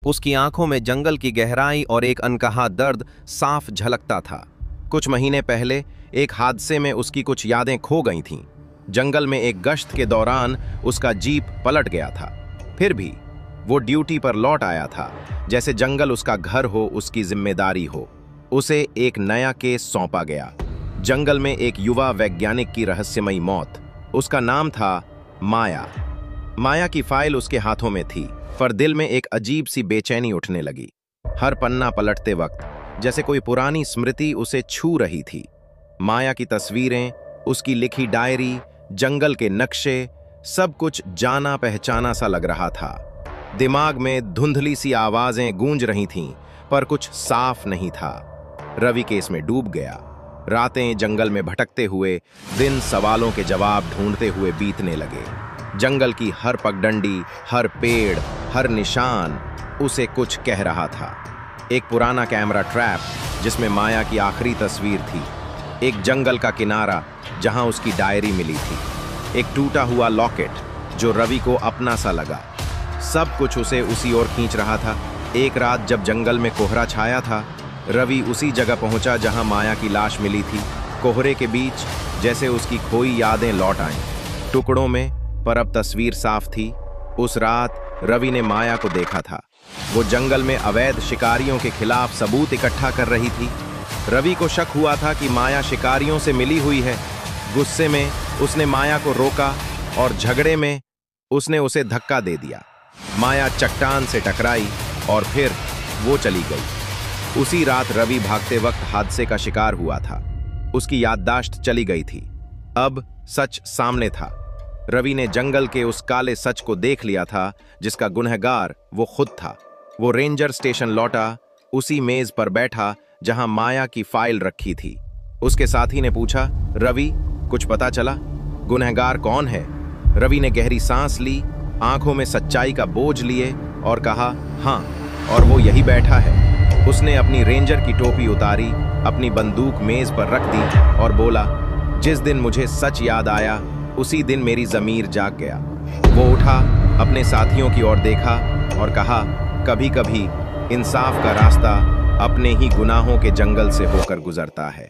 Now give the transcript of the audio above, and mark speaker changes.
Speaker 1: उसकी आंखों में जंगल की गहराई और एक अनकहा दर्द साफ झलकता था। कुछ महीने पहले एक हादसे में उसकी कुछ यादें खो गई थीं। जंगल में एक गश्त के दौरान उसका जीप पलट गया था। फिर भी वो ड्यूटी पर लौट आया था, जैसे जंगल उसका घर हो, उसकी जिम्मेदारी हो। उसे एक नया केस सौंपा गया। जंगल में एक युवा वैज्ञानिक की रहस्यमयी मौत। उसका नाम था माया। माया की फाइल उसके हाथों में थी, पर दिल में एक अजीब सी बेचैनी उठने लगी। हर पन्ना पलटते वक्त जैसे कोई पुरानी स्मृति उसे छू रही थी। माया की तस्वीरें, उसकी लिखी डायरी, जंगल के नक्शे, सब कुछ जाना पहचाना सा लग रहा था। दिमाग में धुंधली सी आवाजें गूंज रही थीं, पर कुछ साफ नहीं था। रवि केस में डूब गया। रातें जंगल में भटकते हुए, दिन सवालों के जवाब ढूंढते हुए बीतने लगे। जंगल की हर पगडंडी, हर पेड़, हर निशान उसे कुछ कह रहा था। एक पुराना कैमरा ट्रैप जिसमें माया की आखिरी तस्वीर थी, एक जंगल का किनारा जहां उसकी डायरी मिली थी, एक टूटा हुआ लॉकेट जो रवि को अपना सा लगा। सब कुछ उसे उसी ओर खींच रहा था। एक रात जब जंगल में कोहरा छाया था, रवि उसी जगह पहुंचा जहां माया की लाश मिली थी। कोहरे के बीच जैसे उसकी खोई यादें लौट आईं, टुकड़ों में, पर अब तस्वीर साफ थी। उस रात रवि ने माया को देखा था। वो जंगल में अवैध शिकारियों के खिलाफ सबूत इकट्ठा कर रही थी। रवि को शक हुआ था कि माया शिकारियों से मिली हुई है। गुस्से में उसने माया को रोका और झगड़े में उसने उसे धक्का दे दिया। माया चट्टान से टकराई और फिर वो चली गई। उसी रात रवि भागते वक्त हादसे का शिकार हुआ था। उसकी याददाश्त चली गई थी। अब सच सामने था। रवि ने जंगल के उस काले सच को देख लिया था जिसका गुनहगार वो खुद था। वो रेंजर स्टेशन लौटा, उसी मेज पर बैठा जहां माया की फाइल रखी थी। उसके साथी ने पूछा, रवि, कुछ पता चला? गुनहगार कौन है? रवि ने गहरी सांस ली, आंखों में सच्चाई का बोझ लिए और कहा, हाँ, और वो यही बैठा है। उसने अपनी रेंजर की टोपी उतारी, अपनी बंदूक मेज पर रख दी और बोला, जिस दिन मुझे सच याद आया उसी दिन मेरी ज़मीर जाग गया। वो उठा, अपने साथियों की ओर देखा और कहा, कभी कभी इंसाफ का रास्ता अपने ही गुनाहों के जंगल से होकर गुजरता है।